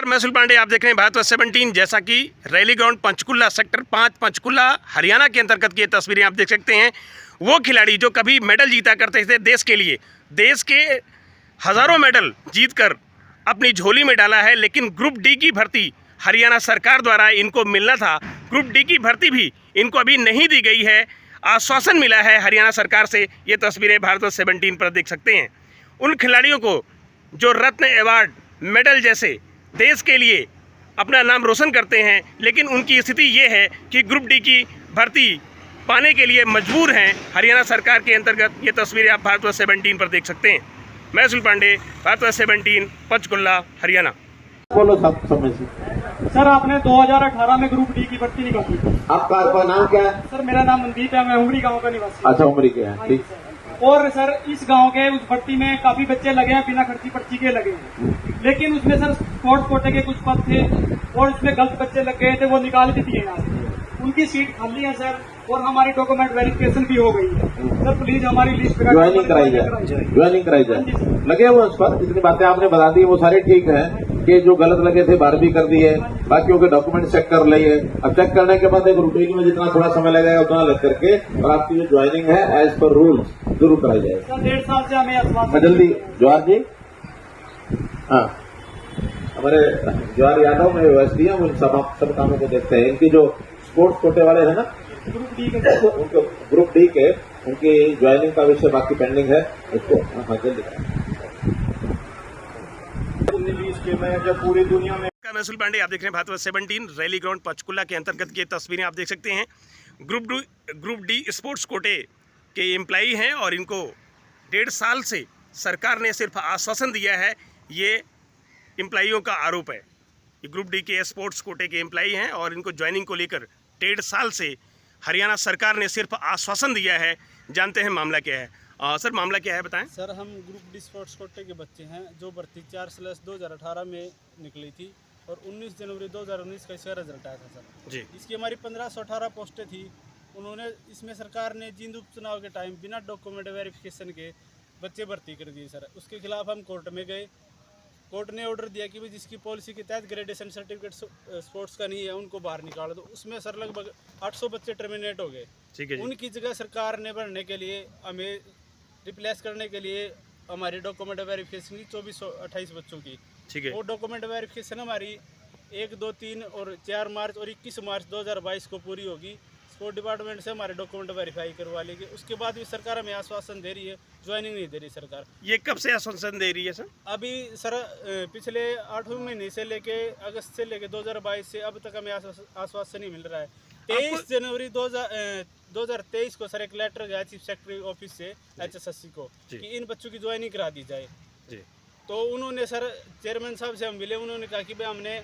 नमस्कार, मैं सुल पांडे। आप देख रहे हैं भारत 17। जैसा कि rally ground Panchkula sector 5 Panchkula Haryana के अंतर्गत की तस्वीरें आप देख सकते हैं। वो खिलाड़ी जो कभी मेडल जीता करते थे देश के लिए, देश के हज़ारों मेडल जीतकर अपनी झोली में डाला है, लेकिन ग्रुप डी की भर्ती हरियाणा सरकार द्वारा इनको मिलना था। ग्रुप डी की भर्ती भी इनको अभी नहीं दी गई है। आश्वासन मिला है हरियाणा सरकार से। ये तस्वीरें भारत 17 पर देख सकते हैं। उन खिलाड़ियों को जो रत्न अवार्ड, मेडल जैसे देश के लिए अपना नाम रोशन करते हैं, लेकिन उनकी स्थिति ये है कि ग्रुप डी की भर्ती पाने के लिए मजबूर हैं हरियाणा सरकार के अंतर्गत। ये तस्वीरें आप भारत 17 पर देख सकते हैं। मैं सुल पांडे, भारत 17 पंचकुला हरियाणा। बोलो सब समय से। सर, आपने 2018 में ग्रुप डी की भर्ती निकाली। आपका नाम क्या है? सर, मेरा नाम मनदीप है, मैं उमरी गांव का निवासी। अच्छा, उमरी के हैं, ठीक। और सर, इस गांव के उस भर्ती में काफी बच्चे लगे हैं, बिना खर्ची पर्ची के लगे हैं। लेकिन उसमें सर स्पोर्ट्स कोटे के कुछ पद थे और उसमें गलत बच्चे लग गए थे, वो निकाल भी दिए ना। उनकी सीट खाली है सर, और हमारी डॉक्यूमेंट वेरिफिकेशन भी हो गई है। सर प्लीज हमारी लिस्ट ज्वाइनिंग कराई जाए। लगे हुए उस पर जितनी बातें आपने बता दी वो सारे ठीक है कि जो गलत लगे थे बाहर भी कर दिए, बाकियों के डॉक्यूमेंट चेक कर लिए। अब चेक करने के बाद एक रूटीन में जितना थोड़ा समय लगेगा उतना लग करके और आपकी जो ज्वाइनिंग है एज पर रूल्स जरूर कराई जाए। सर 1.5 साल से हमें जल्दी जवाहर जी, हाँ, हमारे जवाहर यादव में व्यवस्थी है, उन सब कामों को देखते हैं। इनकी जो स्पोर्ट्स कोटे वाले हैं ना, ग्रुप डी के उनको ग्रुप डी के उनकी ज्वाइनिंग का विषय बाकी पेंडिंग है, उसको हाँ जल्दी जब पूरी दुनिया में। मैं सुल पांडे, आप देख रहे हैं भारत 17 रैली ग्राउंड पंचकुला के अंतर्गत की तस्वीरें आप देख सकते हैं। ग्रुप डी स्पोर्ट्स कोटे के एम्प्लॉई हैं और इनको 1.5 साल से सरकार ने सिर्फ आश्वासन दिया है। ये एम्प्लॉइयों का आरोप है। ये ग्रुप डी के स्पोर्ट्स कोटे के एम्प्लॉई हैं और इनको ज्वाइनिंग को लेकर 1.5 साल से हरियाणा सरकार ने सिर्फ आश्वासन दिया है। जानते हैं मामला क्या है। सर मामला क्या है, बताएं। सर, हम ग्रुप डी स्पोर्ट्स कोटे के बच्चे हैं जो भर्ती 4/2018 में निकली थी और 19 जनवरी 2019 का इसका रिजल्ट आया था सर जी। इसकी हमारी 1518 पोस्टें थी। उन्होंने इसमें सरकार ने जींद उपचुनाव के टाइम बिना डॉक्यूमेंट वेरिफिकेशन के बच्चे भर्ती कर दिए सर। उसके खिलाफ हम कोर्ट में गए। कोर्ट ने ऑर्डर दिया कि भाई जिसकी पॉलिसी के तहत ग्रेजुएशन सर्टिफिकेट स्पोर्ट्स का नहीं है उनको बाहर निकाल दो। उसमें सर लगभग 800 बच्चे टर्मिनेट हो गए। ठीक है जी। उनकी जगह सरकार ने भरने के लिए हमें रिप्लेस करने के लिए हमारी डॉक्यूमेंट वेरिफिकेशन की 2428 बच्चों की। ठीक है। वो डॉक्यूमेंट वेरिफिकेशन हमारी 1, 2, 3 और 4 मार्च और 21 मार्च 2022 को पूरी होगी। स्पोर्ट डिपार्टमेंट से हमारे डॉक्यूमेंट वेरीफाई करवा लेंगे। उसके बाद भी सरकार हमें आश्वासन दे रही है, ज्वाइनिंग नहीं दे रही सरकार। ये कब से आश्वासन दे रही है सर? अभी सर पिछले 8वें महीने से लेके अगस्त से लेके 2022 से अब तक हमें आश्वासन ही मिल रहा है। 23 जनवरी 2023 को सर एक लेटर गया चीफ सेक्रेटरी ऑफिस से HSSC को कि इन बच्चों की ज्वाइनिंग करा दी जाए जी। तो उन्होंने सर चेयरमैन साहब से हम मिले। उन्होंने कहा कि भाई हमने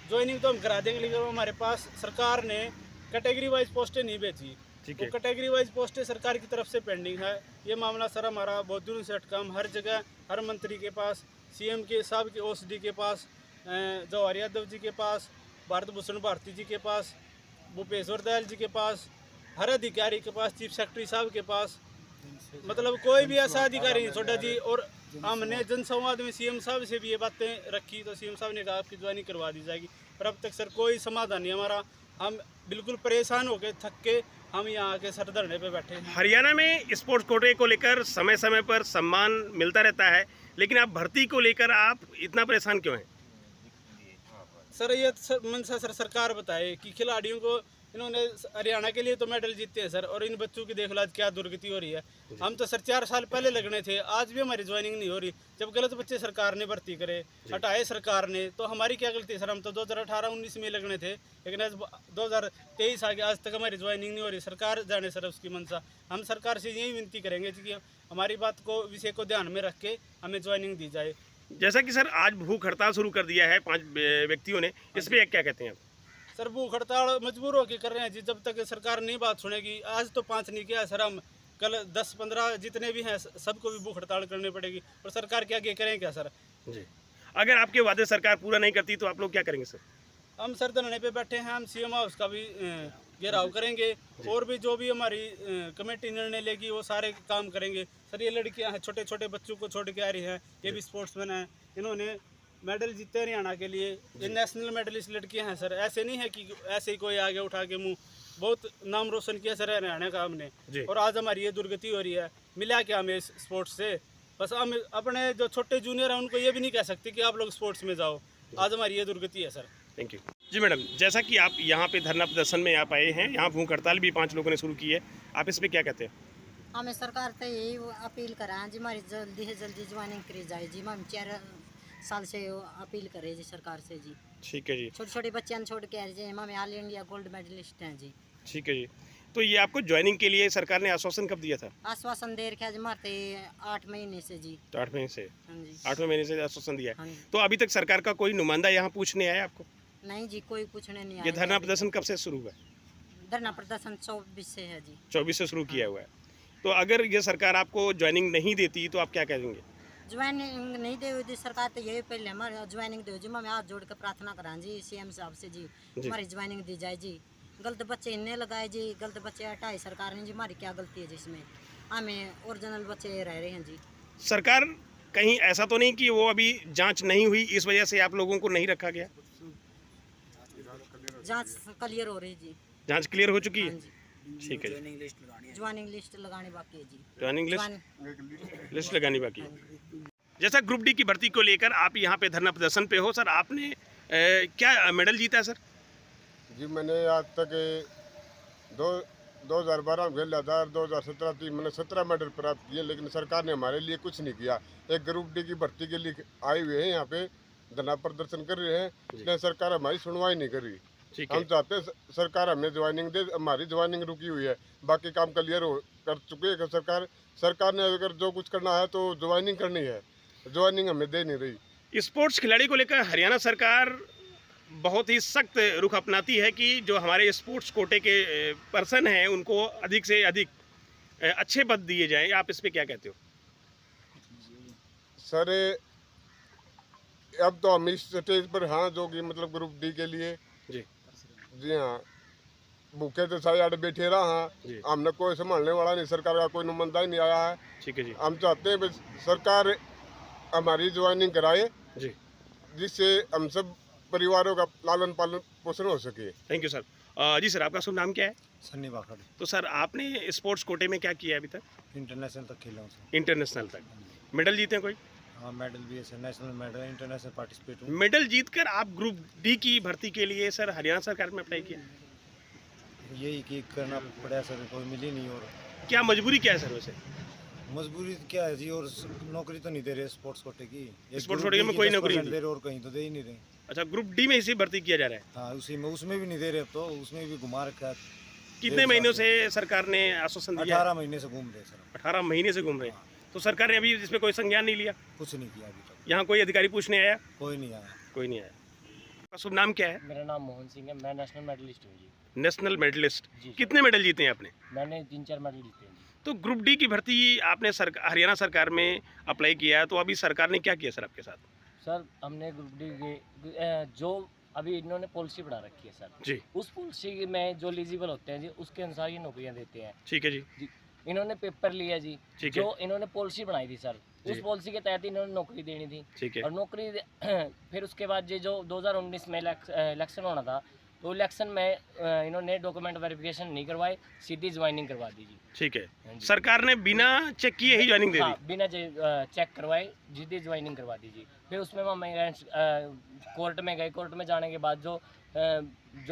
ज्वाइनिंग तो हम करा देंगे, लेकिन हमारे पास सरकार ने कैटेगरी वाइज पोस्टें नहीं भेजी। तो कैटेगरी वाइज पोस्टें सरकार की तरफ से पेंडिंग है। ये मामला सर हमारा बहुत दिनों से अटका। हम हर जगह, हर मंत्री के पास, CM के साहब के OCD के पास, जवाहर यादव जी के पास, भारत भूषण भारती जी के पास, भूपेश्वर दयाल जी के पास, हर अधिकारी के पास, चीफ सेक्रेटरी साहब के पास, मतलब कोई भी ऐसा अधिकारी नहीं छोटा जी। और हमने जनसंवाद में CM साहब से भी ये बातें रखी तो CM साहब ने कहा आपकी ज्वाइनिंग करवा दी जाएगी, पर अब तक सर कोई समाधान नहीं हमारा। हम बिल्कुल परेशान हो गए, थक के हम यहाँ आके सर धरने पे बैठे हैं। हरियाणा में स्पोर्ट्स कोटे को लेकर समय समय पर सम्मान मिलता रहता है, लेकिन आप भर्ती को लेकर आप इतना परेशान क्यों हैं? सर ये मंशा सर सरकार बताए कि खिलाड़ियों को इन्होंने हरियाणा के लिए तो मेडल जीते हैं सर, और इन बच्चों की देख लो आज क्या दुर्गति हो रही है। हम तो सर 4 साल पहले लगने थे, आज भी हमारी ज्वाइनिंग नहीं हो रही। जब गलत बच्चे सरकार ने भर्ती करे, हटाए सरकार ने, तो हमारी क्या गलती है सर? हम तो 2018-19 में लगने थे, लेकिन आज 2023 आ गया, आज तक हमारी ज्वाइनिंग नहीं हो रही। सरकार जाने सर उसकी मंशा। हम सरकार से यही विनती करेंगे कि हमारी बात को, विषय को ध्यान में रख के हमें ज्वाइनिंग दी जाए। जैसा कि सर आज भूख हड़ताल शुरू कर दिया है 5 व्यक्तियों ने, इस पर क्या कहते हैं आप? सर भूख हड़ताल मजबूर होकर कर रहे हैं जी, जब तक सरकार नहीं बात सुनेगी। आज तो 5 नहीं किया सर, हम कल 10-15 जितने भी हैं सबको भी भूख हड़ताल करनी पड़ेगी। और सरकार क्या करें क्या सर जी? अगर आपके वादे सरकार पूरा नहीं करती तो आप लोग क्या करेंगे सर? हम सर धरने पे बैठे हैं। हम CM हाउस का भी घेराव करेंगे और भी जो भी हमारी कमेटी निर्णय लेगी वो सारे काम करेंगे। सर ये लड़कियां हैं, छोटे छोटे बच्चों को छोड़ के आ रही हैं, ये भी स्पोर्ट्समैन हैं। इन्होंने मेडल जीते हरियाणा के लिए। ये नेशनल मेडलिस्ट लड़कियां हैं सर, ऐसे नहीं है कि ऐसे ही कोई आगे उठा के मुंह। बहुत नाम रोशन किया सर हरियाणा का हमने, और आज हमारी ये दुर्गति हो रही है। मिला क्या हमें इस स्पोर्ट्स से? बस हम अपने जो छोटे जूनियर हैं उनको ये भी नहीं कह सकते कि आप लोग स्पोर्ट्स में जाओ। आज हमारी ये दुर्गति है सर। Thank you ji madam. जैसा कि आप यहाँ पे धरना प्रदर्शन में आप आए हैं, यहाँ भूख हड़ताल भी 5 लोगों ने शुरू की है, आप इस पर क्या कहते हैं? हमें सरकार से यही अपील करा जी, हमारी जल्दी से जल्दी ज्वाइनिंग करी जाए जी। हम 4 साल से अपील करे जी सरकार से जी। ठीक है जी। छोटे छोटे बच्चे छोड़ के जी, हम ऑल इंडिया गोल्ड मेडलिस्ट हैं जी। ठीक है जी। तो ये आपको ज्वाइनिंग के लिए सरकार ने आश्वासन कब दिया था? आश्वासन दे रखा जी मारते 8 महीने से जी। तो 8 महीने से? हाँ जी। 8वें महीने से आश्वासन दिया हाँ है। जी। तो अभी तक सरकार का कोई नुमाइंदा यहाँ पूछने आया आपको? नहीं जी, कोई पूछने नहीं आया। ये धरना प्रदर्शन कब से शुरू हुआ है? धरना प्रदर्शन 24 से है जी। 24 से शुरू किया हुआ है। तो अगर ये सरकार आपको ज्वाइनिंग नहीं देती तो आप क्या कहेंगे? ज्वाइनिंग नहीं दे हुई सरकार तो यही पहले हमारे ज्वाइनिंग दे जी। मैं हाथ जोड़ कर प्रार्थना करा जी CM साहब से जी, हमारी ज्वाइनिंग दी जाए जी। गलत बच्चे इन्हें लगाए जी, गलत बच्चे हटाए सरकार ने जी। हमारी क्या गलती है जिसमें? हमें ओरिजिनल बच्चे रह रहे हैं जी। सरकार कहीं ऐसा तो नहीं कि वो अभी जांच नहीं हुई इस वजह से आप लोगों को नहीं रखा गया? जांच क्लियर हो रही जी। जांच क्लियर हो चुकी हाँ है? जी। ठीक है जी। ज्वाइनिंग लिस्ट लगाने बाकी है जी। ज्वाइनिंग ज्वाइन- लिस्ट लगानी बाकी है। जैसा ग्रुप डी की भर्ती को लेकर आप यहाँ पे धरना प्रदर्शन पे हो सर, आपने क्या मेडल जीता है सर? जी मैंने आज तक 2012 में खेल था और 2017 तक मैंने 17 मेडल प्राप्त किए, लेकिन सरकार ने हमारे लिए कुछ नहीं किया। एक ग्रुप डी की भर्ती के लिए आए हुए हैं, यहाँ पे धरना प्रदर्शन कर रहे हैं, लेकिन सरकार हमारी सुनवाई नहीं कर रही। ठीक हम है। चाहते हैं सरकार हमें ज्वाइनिंग दे। हमारी ज्वाइनिंग रुकी हुई है, बाकी काम क्लियर कर चुके हैं। सरकार ने अगर जो कुछ करना है तो ज्वाइनिंग करनी है, ज्वाइनिंग हमें दे नहीं रही। स्पोर्ट्स खिलाड़ी को लेकर हरियाणा सरकार बहुत ही सख्त रुख अपनाती है कि जो हमारे स्पोर्ट्स कोटे के पर्सन हैं उनको अधिक से अधिक अच्छे पद दिए जाएं। आप इस पे क्या कहते हो? सर अब तो हम इस स्टेज पर हाँ जो कि मतलब ग्रुप डी के लिए जी हाँ भूखे तो सारे आड़े बैठे रहा। जी। हमने कोई संभालने वाला नहीं, सरकार का कोई नुमाइंदा ही नहीं आया है। ठीक है जी। हम चाहते हैं बस सरकार हमारी ज्वाइनिंग कराए, जी। जिससे हम सब परिवारों का लालन पालन पोषण हो सके। Thank you sir. जी सर, आपका शुभ नाम क्या है? सन्नी बाखड़। तो सर आपने स्पोर्ट्स कोटे में क्या किया अभी तक? इंटरनेशनल तक खेला हूँ सर। इंटरनेशनल तक मेडल जीते हैं कोई? हाँ मेडल भी है sir, national medal, international participate हूँ। मेडल जीतकर आप ग्रुप डी की भर्ती के लिए सर हरियाणा सरकार में अप्लाई किया? यही कि करना पड़ा सर, कोई मिली नहीं। और क्या मजबूरी क्या है सर वैसे? मजबूरी क्या है जी, और नौकरी तो नहीं दे रहे स्पोर्ट्स कोटे की। स्पोर्ट्स कोटे में कोई नौकरी नहीं दे रहे और कहीं तो दे ही नहीं रहे। अच्छा, ग्रुप डी में इसी भर्ती किया जा रहा है? हाँ उसी में, उसमें भी नहीं दे रहे अब तो, उसमें भी घुमा रखा है। कितने महीनों से सरकार ने आश्वासन दिया? 18 महीने से घूम रहे सर। 18 महीने से घूम रहे हैं। तो सरकार ने अभी इस पे कोई संज्ञान नहीं लिया? कुछ नहीं किया अभी तक, यहाँ कोई अधिकारी पूछने आया? कोई नहीं आया। कोई नहीं आया। आपका शुभ नाम क्या है? मेरा नाम मोहन सिंह है, मैं नेशनल मेडलिस्ट हूँ जी। National medallist. जी। कितने मेडल जीते हैं आपने? मैंने 3-4 मेडल जीते हैं जी। तो ग्रुप डी की भर्ती आपने हरियाणा सरकार में अप्लाई किया, तो अभी सरकार ने क्या किया सर आपके साथ? सर हमने ग्रुप डी के जो अभी इन्होंने पॉलिसी बना रखी है सर जी। उस पॉलिसी में जो एलिजिबल होते हैं जी उसके अनुसार ये नौकरियां देते हैं ठीक है जी। जी। इन्होंने पेपर लिया जी, ठीक है। जो इन्होंने पॉलिसी बनाई थी सर उस पॉलिसी के तहत इन्होंने नौकरी देनी थी। ठीक है। और नौकरी फिर उसके बाद ये जो 2019 में इलेक्शन होना था, तो इलेक्शन में इन्होंने डॉक्यूमेंट वेरिफिकेशन नहीं करवाए, सीधी ज्वाइनिंग करवा दी जी। ठीक है। हाँ जी। सरकार ने बिना चेक किए ही ज्वाइनिंग दे दी? हाँ, बिना चेक करवाए सीधी ज्वाइनिंग करवा दीजिए। फिर उसमें हम कोर्ट में गए, कोर्ट में जाने के बाद जो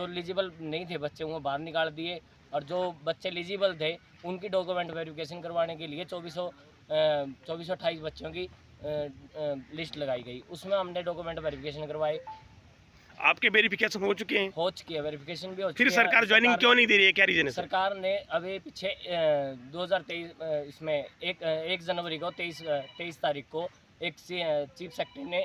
एलिजिबल नहीं थे बच्चे वो बाहर निकाल दिए, और जो बच्चे एलिजिबल थे उनकी डॉक्यूमेंट वेरिफिकेशन करवाने के लिए 2428 बच्चों की लिस्ट लगाई गई। उसमें हमने डॉक्यूमेंट वेरिफिकेशन करवाए, आपके वेरिफिकेशन हो चुके हैं? हो चुकी है, वेरिफिकेशन भी हो चुकी फिर है। सरकार ज्वाइनिंग क्यों नहीं दे रही है, क्या रीजन है सर? सरकार ने अभी पीछे 2023 इसमें 1 जनवरी को 23 तारीख को एक चीफ सेक्रेटरी ने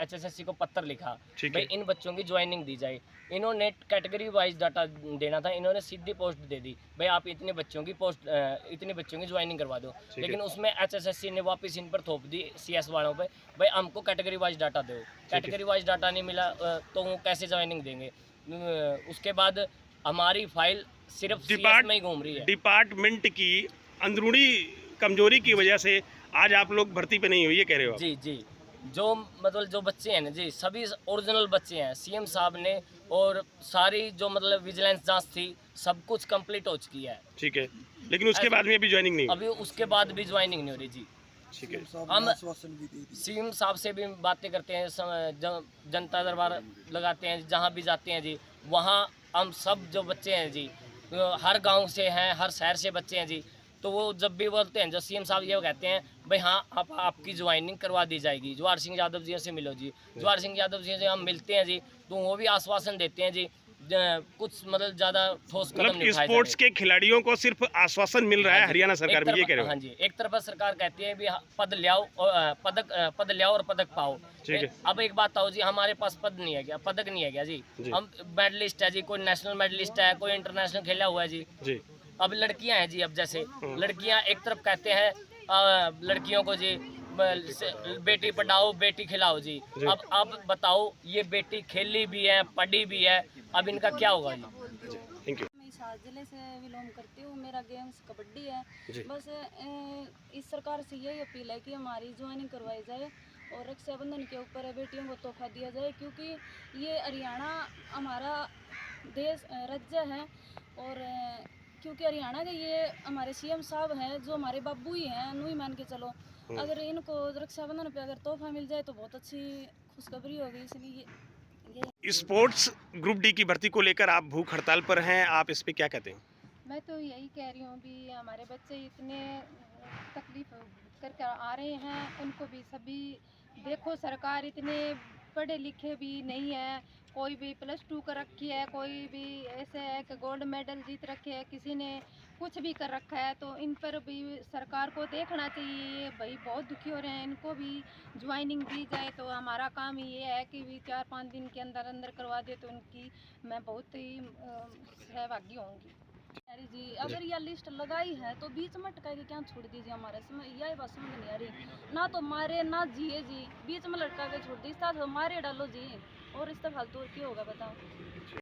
HSSC को पत्र लिखा ठीक भाई है। इन बच्चों की ज्वाइनिंग दी जाए। इन्होंने कैटेगरी वाइज डाटा देना था, इन्होंने सीधी पोस्ट दे दी भाई आप इतने बच्चों की इतने बच्चों की ज्वाइनिंग करवा दो। लेकिन उसमें HSSC ने वापस इन पर थोप दी CS वालों पे, भाई हमको कैटेगरी वाइज डाटा दो। कैटेगरी वाइज डाटा नहीं मिला तो वो कैसे ज्वाइनिंग देंगे? उसके बाद हमारी फाइल सिर्फ CS में ही घूम रही है। डिपार्टमेंट की अंदरूनी कमजोरी की वजह से आज आप लोग भर्ती पे नहीं हुई, ये कह रहे हो आप? जी जी। जो मतलब जो बच्चे हैं ना जी, सभी ओरिजिनल बच्चे हैं। सीएम साहब ने और सारी जो मतलब विजिलेंस जांच थी, सब कुछ कंप्लीट हो चुकी है। ठीक है, लेकिन उसके बाद में अभी ज्वाइनिंग नहीं हुई। अभी उसके बाद भी ज्वाइनिंग नहीं हो रही जी। ठीक है, हम सीएम साहब से भी बातें करते हैं, जनता दरबार लगाते हैं, जहाँ भी जाते हैं जी, वहाँ हम सब जो बच्चे हैं जी, हर गांव से हैं, हर शहर से बच्चे हैं जी, तो वो जब भी बोलते हैं, जो सीएम साहब ये कहते हैं भाई हाँ आपकी ज्वाइनिंग करवा दी जाएगी, जवाहर सिंह यादव जी से मिलो जी। जवाहर सिंह यादव जी से हम मिलते हैं जी, तो वो भी आश्वासन देते हैं जी, कुछ मतलब ज़्यादा ठोस कदम मतलब नहीं उठाए जा स्पोर्ट्स रहे। के खिलाड़ियों को सिर्फ आश्वासन मिल रहा है हरियाणा सरकार में, ये कह रहे हो? हाँ जी, एक तरफ सरकार कहती है भी पद लियाओ और पद लियाओ और पदक पाओ। ठीक है। अब एक बात आओ जी, हमारे पास पद नहीं है क्या, पदक नहीं है क्या जी? हम मेडलिस्ट है जी, कोई नेशनल मेडलिस्ट है, कोई इंटरनेशनल खेला हुआ है जी। जी, अब लड़कियां हैं जी, अब जैसे लड़कियां एक तरफ कहते हैं लड़कियों को जी बेटी पढ़ाओ बेटी खिलाओ जी। अब बताओ, ये बेटी खेली भी है, पढ़ी भी है, अब इनका क्या होगा जी? Thank you. मैं इस जिले से बिलोंग करती हूँ, मेरा गेम्स कबड्डी है। जी। बस इस सरकार से यही अपील है कि हमारी ज्वाइनिंग करवाई जाए और रक्षाबंधन के ऊपर बेटियों को तोहफा दिया जाए, क्योंकि ये हरियाणा हमारा देश राज्य है और क्योंकि हरियाणा के ये हमारे सीएम साहब हैं, जो हमारे बाबू ही हैं, नू ही मान के चलो। अगर इनको रक्षाबंधन पे अगर तोहफा मिल जाए तो बहुत अच्छी खुशखबरी होगी, इसलिए ये स्पोर्ट्स ग्रुप डी की भर्ती को लेकर आप भूख हड़ताल पर हैं, आप इस पे क्या कहते हैं? मैं तो यही कह रही हूँ भी हमारे बच्चे इतने तकलीफ करके आ रहे हैं, उनको भी सभी देखो, सरकार इतने पढ़े लिखे भी नहीं है, कोई भी +2 कर रखी है, कोई भी ऐसे है कि गोल्ड मेडल जीत रखे है, किसी ने कुछ भी कर रखा है, तो इन पर भी सरकार को देखना चाहिए। ये भाई बहुत दुखी हो रहे हैं, इनको भी ज्वाइनिंग दी जाए तो हमारा काम ही ये है कि भी 4-5 दिन के अंदर अंदर करवा दे तो उनकी मैं बहुत ही सहभागी होंगी। अरे जी, अगर यह लिस्ट लगाई है तो बीच में अटका के क्या छोड़ दीजिए, हमारे समय यही बात समझ नहीं आ रही। ना तो मारे ना जिए जी, बीच में लटका के छोड़ दी, इस तरह मारे डालो जी, और इस तरह फालतू क्या होगा बताओ।